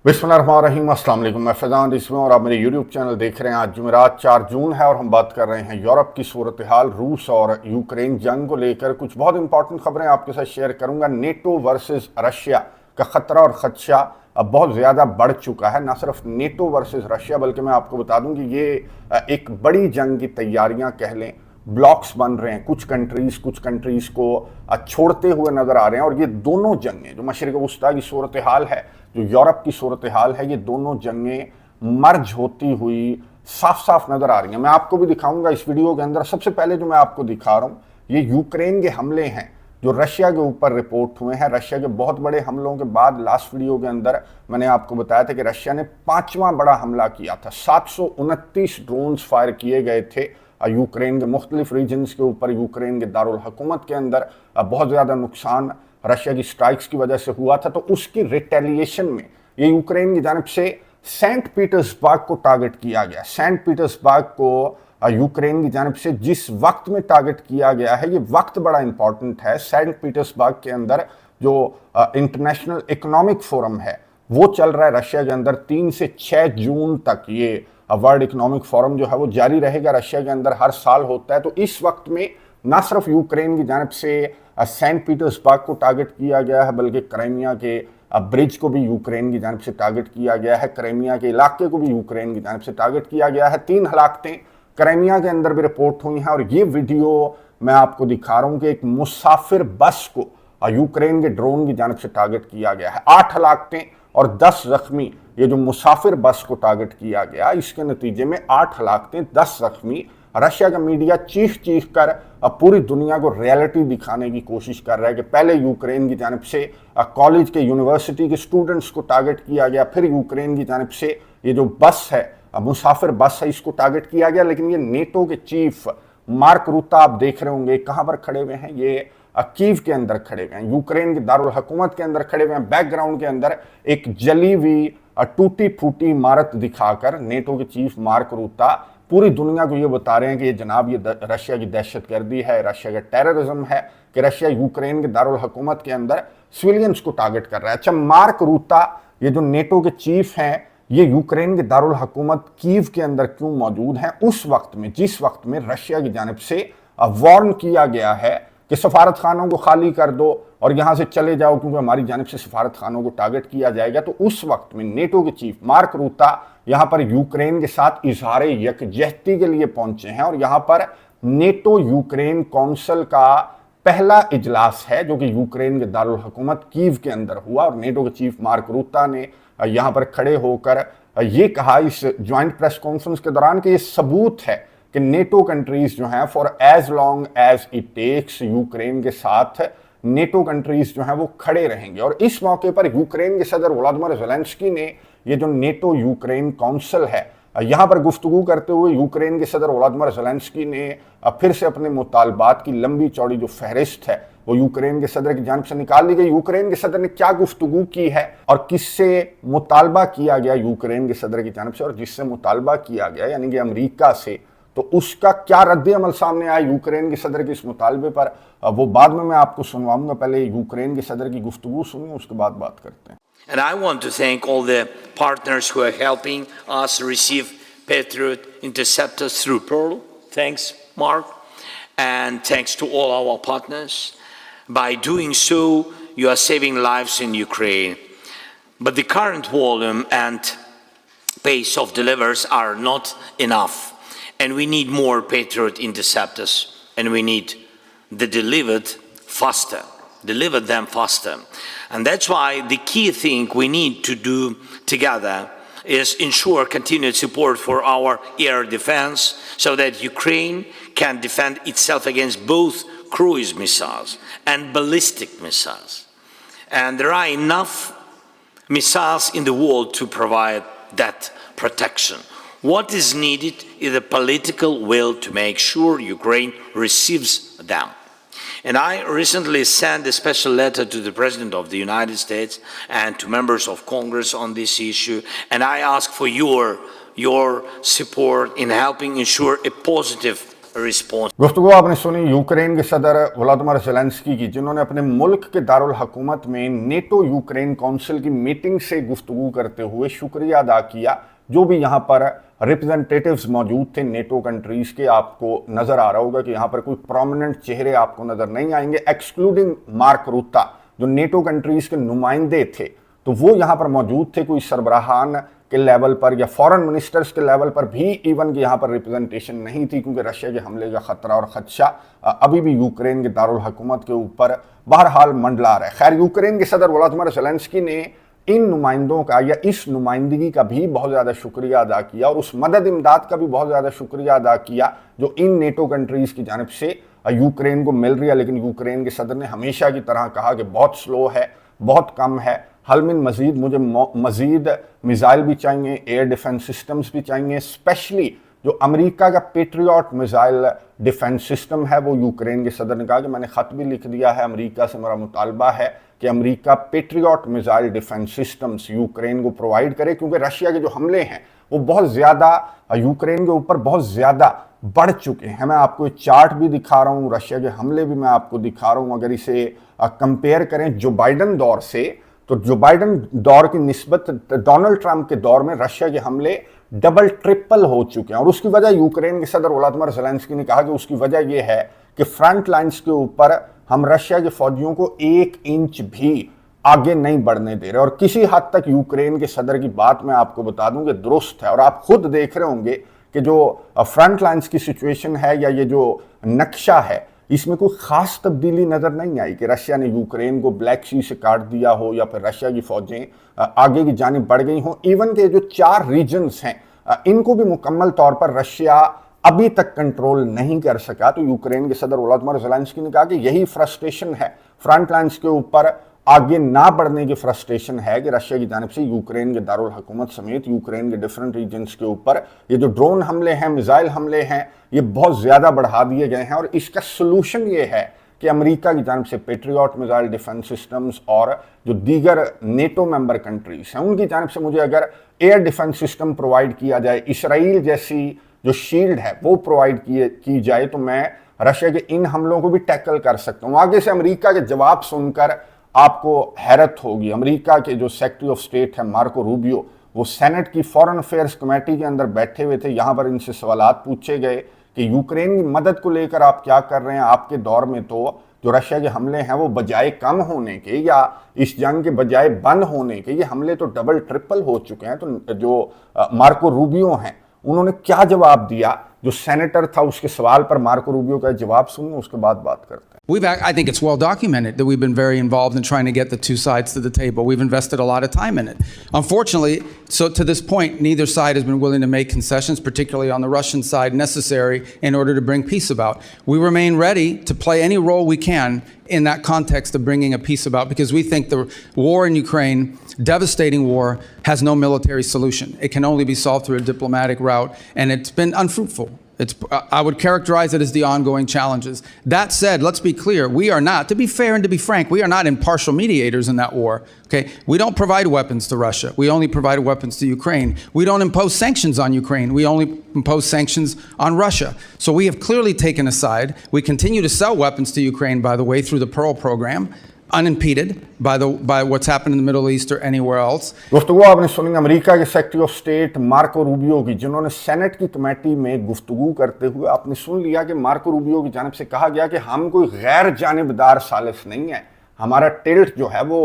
बिस्मिल्लाहिर्रहमानिर्रहीम, अस्सलाम वालेकुम। मैं फैज़ान इसमें और आप मेरे यूट्यूब चैनल देख रहे हैं। आज जुमेरात 4 जून है और हम बात कर रहे हैं यूरोप की सूरत हाल, रूस और यूक्रेन जंग को लेकर कुछ बहुत इंपॉर्टेंट खबरें आपके साथ शेयर करूंगा। नेटो वर्सेस रशिया का खतरा और खदशा अब बहुत ज़्यादा बढ़ चुका है। ना सिर्फ नेटो वर्सेस रशिया, बल्कि मैं आपको बता दूं कि ये एक बड़ी जंग की तैयारियां कह लें। ब्लॉक्स बन रहे हैं, कुछ कंट्रीज़ को छोड़ते हुए नज़र आ रहे हैं। और ये दोनों जंगें, जो मशरिक़ वस्ता की सूरत हाल है, जो यूरोप की सूरत हाल है, ये दोनों जंगें मर्ज होती हुई साफ साफ नज़र आ रही हैं। मैं आपको भी दिखाऊंगा इस वीडियो के अंदर। सबसे पहले जो मैं आपको दिखा रहा हूँ, ये यूक्रेन के हमले हैं जो रशिया के ऊपर रिपोर्ट हुए हैं। रशिया के बहुत बड़े हमलों के बाद लास्ट वीडियो के अंदर मैंने आपको बताया था कि रशिया ने 5वां बड़ा हमला किया था। 729 ड्रोन्स फायर किए गए थे यूक्रेन के मुख्तलिफ रीजन्स के ऊपर। यूक्रेन के दारुल हुकूमत के अंदर बहुत ज़्यादा नुकसान रशिया की स्ट्राइक्स की वजह से हुआ था। तो उसकी रिटेलिएशन में ये यूक्रेन की जानब से सेंट पीटर्सबर्ग को टारगेट किया गया। सेंट पीटर्सबर्ग को यूक्रेन की जानब से जिस वक्त में टारगेट किया गया है, ये वक्त बड़ा इंपॉर्टेंट है। सेंट पीटर्सबर्ग के अंदर जो इंटरनेशनल इकोनॉमिक फोरम है वो चल रहा है रशिया के अंदर। 3 से 6 जून तक ये वर्ल्ड इकोनॉमिक फोरम जो है वो जारी रहेगा। रशिया के अंदर हर साल होता है। तो इस वक्त में ना सिर्फ यूक्रेन की जानब से सेंट पीटर्सबर्ग को टारगेट किया गया है, बल्कि क्राइमिया के ब्रिज को भी यूक्रेन की जानब से टारगेट किया गया है। क्राइमिया के इलाके को भी यूक्रेन की जानब से टारगेट किया गया है। 3 हलाकतें क्राइमिया के अंदर भी रिपोर्ट हुई हैं। और ये वीडियो मैं आपको दिखा रहा हूं कि एक मुसाफिर बस को यूक्रेन के ड्रोन की जानब से टारगेट किया गया है। 8 हलाकतें और 10 जख्मी। ये जो मुसाफिर बस को टारगेट किया गया, इसके नतीजे में 8 हलाकतें, 10 जख्मी। रशिया का मीडिया चीख चीख कर पूरी दुनिया को रियलिटी दिखाने की कोशिश कर रहा है कि पहले यूक्रेन की जानब से कॉलेज के, यूनिवर्सिटी के स्टूडेंट्स को टारगेट किया गया, फिर यूक्रेन की जानब से ये जो बस है, मुसाफिर बस है, इसको टारगेट किया गया। लेकिन ये नेटो के चीफ मार्क रूता, आप देख रहे होंगे कहां पर खड़े हुए हैं, ये कीव के अंदर खड़े हुए हैं, यूक्रेन के दारुल हुकूमत के अंदर खड़े हुए हैं। बैकग्राउंड के अंदर एक जली हुई टूटी फूटी इमारत दिखाकर नेटो के चीफ मार्क रूता पूरी दुनिया को ये बता रहे हैं कि ये जनाब, ये रशिया की दहशतगर्दी है, रशिया का टेररिज्म है कि रशिया यूक्रेन के दारुल हुकूमत के अंदर सिविलियंस को टारगेट कर रहा है। अच्छा, मार्क रूता, ये जो नेटो के चीफ हैं, ये यूक्रेन के दारुल हुकूमत कीव के अंदर क्यों मौजूद हैं उस वक्त में, जिस वक्त में रशिया की जानब से वार्न किया गया है कि सफारत खानों को खाली कर दो और यहां से चले जाओ, क्योंकि हमारी जानब से सफारत खानों को टारगेट किया जाएगा। तो उस वक्त में नेटो के चीफ मार्क रूता यहां पर यूक्रेन के साथ इजहार यकजहती के लिए पहुंचे हैं। और यहां पर नेटो यूक्रेन काउंसिल का पहला इजलास है जो कि यूक्रेन के दारुल हुकूमत कीव के अंदर हुआ। और नेटो के चीफ मार्क रूता ने यहां पर खड़े होकर ये कहा इस ज्वाइंट प्रेस कॉन्फ्रेंस के दौरान कि ये सबूत है कि नेटो कंट्रीज जो हैं, for as long as it takes, Ukraine के साथ नेटो कंट्रीज जो हैं वो खड़े रहेंगे। और इस मौके पर यूक्रेन के सदर व्लादिमीर ज़ेलेंस्की ने ये जो नेटो यूक्रेन काउंसिल है, यहां पर गुफ्तगू करते हुए यूक्रेन के सदर व्लादिमीर ज़ेलेंस्की ने फिर से अपने मुतालबात की लंबी चौड़ी जो फहरिस्त है वो यूक्रेन के सदर की जानब से निकाल ली गई। यूक्रेन के सदर ने क्या गुफ्तगू की है और किससे मुतालबा किया गया यूक्रेन के सदर की जानब से, और जिससे मुतालबा किया गया यानी कि अमरीका से, तो उसका क्या रद्द अमल सामने आया यूक्रेन के सदर के इस मुतालबे पर, वो बाद में मैं आपको सुनवाऊंगा। पहले यूक्रेन के सदर की गुफ्तगू सुनिए, उसके बाद बात करते हैं। And I want to thank all the partners who are helping us receive Patriot interceptors through Pearl. Thanks, Mark. And thanks to all our partners. By doing so, you are saving lives in Ukraine. But the current volume and pace of deliveries are not enough. And we need more Patriot interceptors. And we need the delivered faster. Deliver them faster. And that's why the key thing we need to do together is ensure continued support for our air defense so that Ukraine can defend itself against both cruise missiles and ballistic missiles. And there are enough missiles in the world to provide that protection. What is needed is a political will to make sure Ukraine receives them. And I recently sent a special letter to the President of the United States and to members of Congress on this issue, and I ask for your support in helping ensure a positive response. गुफ्तगू आपने सुनी Ukraine के सदर Vladimir Zelensky की, जिन्होंने अपने मुल्क के दारुल हुकूमत में नेटो यूक्रेन काउंसिल की मीटिंग से गुफ्तगू करते हुए शुक्रिया अदा किया। जो भी यहाँ पर रिप्रेजेंटेटिव्स मौजूद थे नेटो कंट्रीज के, आपको नजर आ रहा होगा कि यहाँ पर कोई प्रोमिनेंट चेहरे आपको नजर नहीं आएंगे, एक्सक्लूडिंग मार्क रूटा, जो नेटो कंट्रीज के नुमाइंदे थे तो वो यहाँ पर मौजूद थे। कोई सरबराहान के लेवल पर या फॉरेन मिनिस्टर्स के लेवल पर भी इवन की यहाँ पर रिप्रेजेंटेशन नहीं थी, क्योंकि रशिया के हमले का खतरा और खदशा अभी भी यूक्रेन के दारुल हुकूमत के ऊपर बहरहाल मंडला रहा है। खैर, यूक्रेन के सदर व्लादिमीर ज़ेलेंस्की ने इन नुमाइंदों का या इस नुमाइंदगी का भी बहुत ज़्यादा शुक्रिया अदा किया और उस मदद इमदाद का भी बहुत ज़्यादा शुक्रिया अदा किया जो इन नेटो कंट्रीज़ की जानिब से यूक्रेन को मिल रही है। लेकिन यूक्रेन के सदर ने हमेशा की तरह कहा कि बहुत स्लो है, बहुत कम है, हल मिन मजीद, मुझे मजीद मिसाइल भी चाहिए, एयर डिफेंस सिस्टम्स भी चाहिए। स्पेशली जो अमेरिका का पेट्रियट मिसाइल डिफेंस सिस्टम है, वो यूक्रेन के सदर ने कहा कि मैंने ख़त भी लिख दिया है, अमेरिका से मेरा मुतालबा है कि America patriot missile defence systems Ukraine को प्रोवाइड करे, क्योंकि रशिया के जो हमले हैं वो बहुत ज़्यादा यूक्रेन के ऊपर बहुत ज़्यादा बढ़ चुके हैं। मैं आपको एक चार्ट भी दिखा रहा हूँ, रशिया के हमले भी मैं आपको दिखा रहा हूँ। अगर इसे कंपेयर करें जो बाइडन दौर से, तो जो बाइडन दौर की निस्बत डोनाल्ड ट्रंप के दौर में रशिया के हमले डबल ट्रिपल हो चुके हैं। और उसकी वजह यूक्रेन के सदर व्लादिमीर ज़ेलेंस्की ने कहा कि उसकी वजह यह है कि फ्रंट लाइंस के ऊपर हम रशिया के फौजियों को 1 इंच भी आगे नहीं बढ़ने दे रहे। और किसी हद तक यूक्रेन के सदर की बात मैं आपको बता दूं कि दुरुस्त है। और आप खुद देख रहे होंगे कि जो फ्रंट लाइंस की सिचुएशन है या ये जो नक्शा है, इसमें कोई खास तब्दीली नजर नहीं आई कि रशिया ने यूक्रेन को ब्लैक सी से काट दिया हो या फिर रशिया की फौजें आगे की जानिब बढ़ गई हों। इवन के जो 4 रीजन्स हैं इनको भी मुकम्मल तौर पर रशिया अभी तक कंट्रोल नहीं कर सका। तो यूक्रेन के सदर व्लादिमीर ज़ेलेंस्की ने कहा कि यही फ्रस्ट्रेशन है, फ्रंट लाइन्स के ऊपर आगे ना बढ़ने की फ्रस्ट्रेशन है कि रशिया की जानिब से यूक्रेन के दारुल हुकूमत समेत यूक्रेन के डिफरेंट रीजन्स के ऊपर ये जो ड्रोन हमले हैं, मिसाइल हमले हैं, ये बहुत ज़्यादा बढ़ा दिए गए हैं। और इसका सोल्यूशन ये है कि अमेरिका की जानिब से पेट्रियट मिसाइल डिफेंस सिस्टम्स और जो दीगर नेटो मेंबर कंट्रीज हैं उनकी जानिब से मुझे अगर एयर डिफेंस सिस्टम प्रोवाइड किया जाए, इसराइल जैसी जो शील्ड है वो प्रोवाइड की जाए, तो मैं रशिया के इन हमलों को भी टैकल कर सकता हूँ। आगे से अमेरिका के जवाब सुनकर आपको हैरत होगी। अमेरिका के जो सेक्रेटरी ऑफ स्टेट है मार्को रूबियो, वो सेनेट की फॉरेन अफेयर्स कमेटी के अंदर बैठे हुए थे। यहाँ पर इनसे सवालात पूछे गए कि यूक्रेन की मदद को लेकर आप क्या कर रहे हैं, आपके दौर में तो जो रशिया के हमले हैं वो बजाय कम होने के या इस जंग के बजाय बंद होने के, ये हमले तो डबल ट्रिपल हो चुके हैं। तो जो मार्को रूबियो हैं उन्होंने क्या जवाब दिया, जो सेनेटर था उसके सवाल पर मार्को रूबियो का जवाब सुनिए, उसके बाद बात करते हैं। I think it's well documented that we've been very involved in trying to get the two sides to the table. We've invested a lot of time in it. Unfortunately, so to this point, neither side has been willing to make concessions, particularly on the Russian side, necessary in order to bring peace about. We remain ready to play any role we can in that context of bringing a peace about, because we think the war in Ukraine, devastating war, has no military solution. It can only be solved through a diplomatic route, and it's been unfruitful. I would characterize it as the ongoing challenges. That said, let's be clear, we are not, to be fair and to be frank, we are not impartial mediators in that war. Okay? We don't provide weapons to Russia. We only provide weapons to Ukraine. We don't impose sanctions on Ukraine. We only impose sanctions on Russia. So we have clearly taken a side. We continue to sell weapons to Ukraine, by the way, through the Pearl program, unimpeded by what's happened in the Middle East or anywhere else. गुफ्तगू आपने सुनी America के secretary of state Marco Rubio की, जिन्होंने senate की committee में गुफ्तगू करते हुए आपने सुन लिया कि मार्को रूबियो की जानिब से कहा गया कि हम कोई गैर जानिबदार सालिस नहीं है, हमारा टिल्ट जो है वो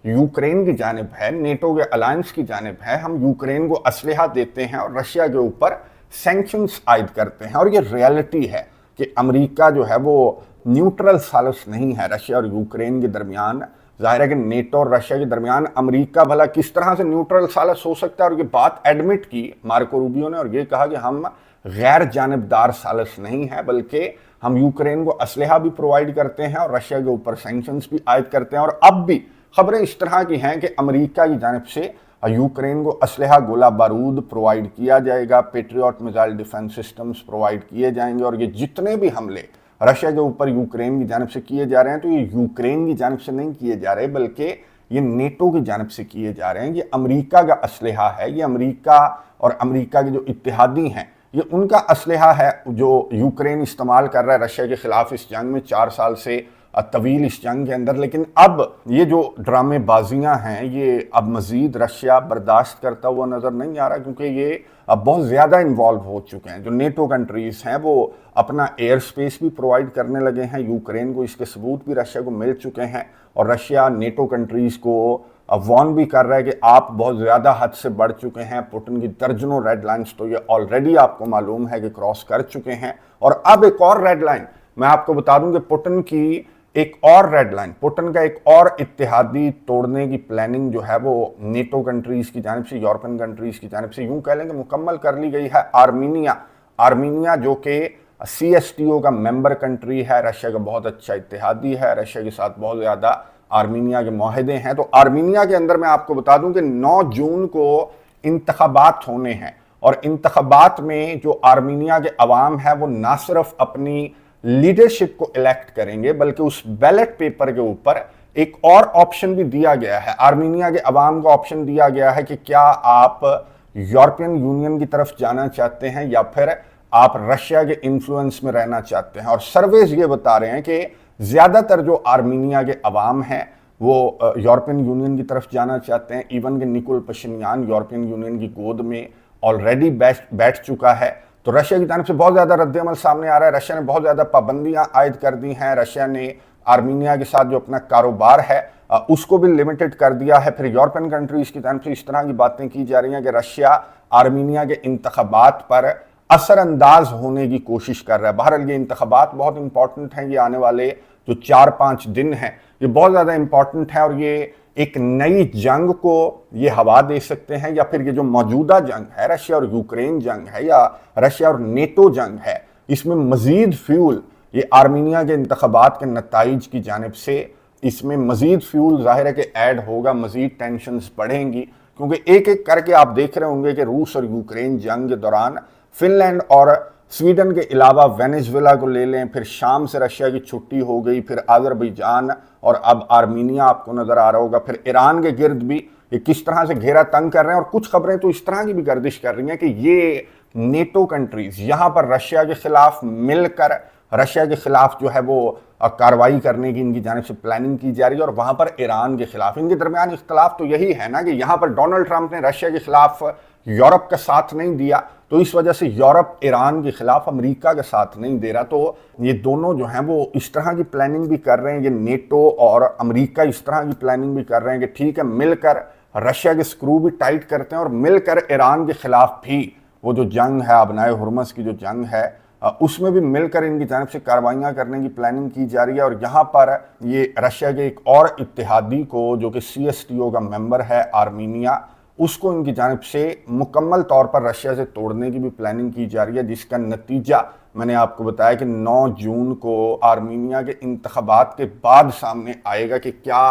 यूक्रेन की जानिब है, नेटो के अलायंस की जानिब है, हम यूक्रेन को असलहा देते हैं और रशिया के ऊपर सैंक्शंस आयद करते हैं। और ये रियलिटी है कि अमेरिका जो है वो न्यूट्रल सालिस नहीं है रशिया और यूक्रेन के दरमियान। जाहिर है कि नेटो और रशिया के दरमियान अमेरिका भला किस तरह से न्यूट्रल सालिस हो सकता है, और ये बात एडमिट की मार्को रूबियो ने और ये कहा कि हम गैर जानिबदार सालिस नहीं है, बल्कि हम यूक्रेन को असलहा भी प्रोवाइड करते हैं और रशिया के ऊपर सैंक्शंस भी आयद करते हैं। और अब भी खबरें इस तरह की हैं कि अमेरिका की जानिब से यूक्रेन को असलहा, गोला बारूद प्रोवाइड किया जाएगा, patriot missile defence systems provide किए जाएंगे। और ये जितने भी हमले रशिया के ऊपर यूक्रेन की जानिब से किए जा रहे हैं, तो ये यूक्रेन की जानिब से नहीं किए जा रहे, बल्कि ये नेटो की जानिब से किए जा रहे हैं। ये अमेरिका का असलहा है, ये अमेरिका और अमेरिका के जो इत्तेहादी हैं ये उनका असलहा है जो यूक्रेन इस्तेमाल कर रहा है रशिया के खिलाफ इस जंग में, 4 साल से तवील इस जंग के अंदर। लेकिन अब ये जो ड्रामेबाजियां हैं ये अब मजीद रशिया बर्दाश्त करता हुआ नज़र नहीं आ रहा, क्योंकि ये अब बहुत ज़्यादा इन्वॉल्व हो चुके हैं। जो नेटो कंट्रीज़ हैं वो अपना एयर स्पेस भी प्रोवाइड करने लगे हैं यूक्रेन को, इसके सबूत भी रशिया को मिल चुके हैं। और रशिया नेटो कंट्रीज़ को वार्न भी कर रहा है कि आप बहुत ज़्यादा हद से बढ़ चुके हैं। पुतिन की दर्जनों रेड लाइन्स तो ये ऑलरेडी आपको मालूम है कि क्रॉस कर चुके हैं। और अब एक और रेड लाइन मैं आपको बता दूं कि पुतिन की एक और रेड लाइन, पुतिन का एक और इत्तेहादी तोड़ने की प्लानिंग जो है वो नेटो कंट्रीज़ की जानिब से, यूरोपियन कंट्रीज़ की जानिब से यूं कह लेंगे मुकम्मल कर ली गई है। आर्मीनिया जो कि CSTO का मेंबर कंट्री है, रशिया का बहुत अच्छा इत्तेहादी है, रशिया के साथ बहुत ज़्यादा आर्मीनिया के मुआहदे हैं। तो आर्मीनिया के अंदर मैं आपको बता दूं कि 9 जून को इंतखाबात होने हैं, और इंतखाबात में जो आर्मीनिया के अवाम है वो ना सिर्फ अपनी लीडरशिप को इलेक्ट करेंगे, बल्कि उस बैलेट पेपर के ऊपर एक और ऑप्शन भी दिया गया है। आर्मीनिया के अवाम को ऑप्शन दिया गया है कि क्या आप यूरोपियन यूनियन की तरफ जाना चाहते हैं या फिर आप रशिया के इन्फ्लुएंस में रहना चाहते हैं। और सर्वेज ये बता रहे हैं कि ज़्यादातर जो आर्मीनिया के अवाम हैं वो यूरोपियन यूनियन की तरफ जाना चाहते हैं। इवन कि निकोल पशिन्यान यूरोपियन यूनियन की गोद में ऑलरेडी बैठ चुका है। तो रशिया की जानिब से बहुत ज़्यादा रद्द-ए-अमल सामने आ रहा है। रशिया ने बहुत ज़्यादा पाबंदियां आयद कर दी हैं। रशिया ने आर्मीनिया के साथ जो अपना कारोबार है उसको भी लिमिटेड कर दिया है। फिर यूरोपियन कंट्रीज़ की जानिब से इस तरह की बातें की जा रही हैं कि रशिया आर्मीनिया के इंतखाबात पर असरअंदाज होने की कोशिश कर रहा है। बहरहाल ये इंतखाबात बहुत इंपॉर्टेंट हैं, ये आने वाले जो 4-5 दिन हैं ये बहुत ज़्यादा इंपॉर्टेंट है, और ये एक नई जंग को ये हवा दे सकते हैं, या फिर ये जो मौजूदा जंग है रशिया और यूक्रेन जंग है या रशिया और नेटो जंग है, इसमें मजीद फ्यूल ये आर्मीनिया के इंतखाबात के नताइज की जानिब से इसमें मजीद फ्यूल ज़ाहिर है कि ऐड होगा, मजीद टेंशन्स बढ़ेंगी। क्योंकि एक एक करके आप देख रहे होंगे कि रूस और यूक्रेन जंग के दौरान फिनलैंड और स्वीडन के अलावा वेनेजुएला को ले लें, फिर शाम से रशिया की छुट्टी हो गई, फिर अज़रबैजान और अब आर्मीनिया आपको नज़र आ रहा होगा, फिर ईरान के गिर्द भी ये किस तरह से घेरा तंग कर रहे हैं। और कुछ खबरें तो इस तरह की भी गर्दिश कर रही हैं कि ये नेटो कंट्रीज़ यहाँ पर रशिया के खिलाफ मिलकर रशिया के खिलाफ जो है वो कार्रवाई करने की इनकी जानिब से प्लानिंग की जा रही है, और वहाँ पर ईरान के खिलाफ। इनके दरमियान इख्तलाफ तो यही है ना कि यहाँ पर डोनाल्ड ट्रंप ने रशिया के खिलाफ यूरोप का साथ नहीं दिया, तो इस वजह से यूरोप ईरान के खिलाफ अमेरिका का साथ नहीं दे रहा। तो ये दोनों जो हैं वो इस तरह की प्लानिंग भी कर रहे हैं, ये नेटो और अमेरिका इस तरह की प्लानिंग भी कर रहे हैं कि ठीक है मिलकर रशिया के स्क्रू भी टाइट करते हैं और मिलकर ईरान के खिलाफ भी वो जो जंग है अबनाए हुर्मस की जो जंग है उसमें भी मिलकर इनकी जानिब से कार्रवाइयाँ करने की प्लानिंग की जा रही है। और यहाँ पर ये रशिया के एक और इत्तेहादी को जो कि CSTO का मेंबर है आर्मीनिया, उसको इनकी जानिब से मुकम्मल तौर पर रशिया से तोड़ने की भी प्लानिंग की जा रही है, जिसका नतीजा मैंने आपको बताया कि 9 जून को आर्मीनिया के इंतखाबात के बाद सामने आएगा कि क्या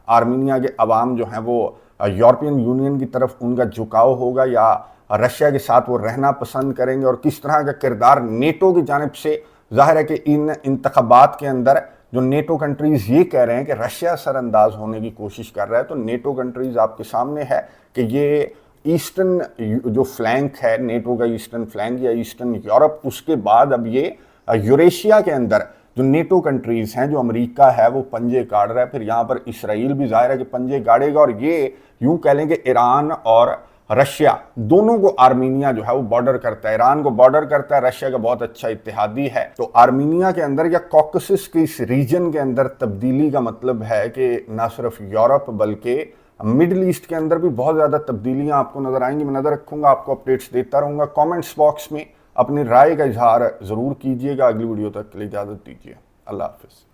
आर्मीनिया के अवाम जो हैं वो यूरोपियन यूनियन की तरफ उनका झुकाव होगा या रशिया के साथ वो रहना पसंद करेंगे, और किस तरह का किरदार नेटो की जानिब से। जाहिर है कि इन इंतखाबात के अंदर जो नेटो कंट्रीज़ ये कह रहे हैं कि रशिया सरअंदाज होने की कोशिश कर रहा है, तो नेटो कंट्रीज़ आपके सामने है कि ये ईस्टर्न जो फ्लैंक है नेटो का, ईस्टर्न फ्लैंक या ईस्टर्न यूरोप, उसके बाद अब ये यूरेशिया के अंदर जो नेटो कंट्रीज़ हैं, जो अमेरिका है वो पंजे गाड़ रहा है। फिर यहाँ पर इसराइल भी जाहिर है कि पंजे गाड़ेगा, और ये यूँ कह लें कि ईरान और रशिया दोनों को आर्मीनिया जो है वो बॉर्डर करता है, ईरान को बॉर्डर करता है, रशिया का बहुत अच्छा इत्तेहादी है। तो आर्मीनिया के अंदर या कॉकेसस के इस रीजन के अंदर तब्दीली का मतलब है कि ना सिर्फ यूरोप बल्कि मिडल ईस्ट के अंदर भी बहुत ज़्यादा तब्दीलियां आपको नज़र आएंगी। मैं नज़र रखूँगा, आपको अपडेट्स देता रहूँगा। कमेंट्स बॉक्स में अपनी राय का इजहार ज़रूर कीजिएगा। अगली वीडियो तक के लिए इजाज़त दीजिए। अल्लाह हाफ़िज़।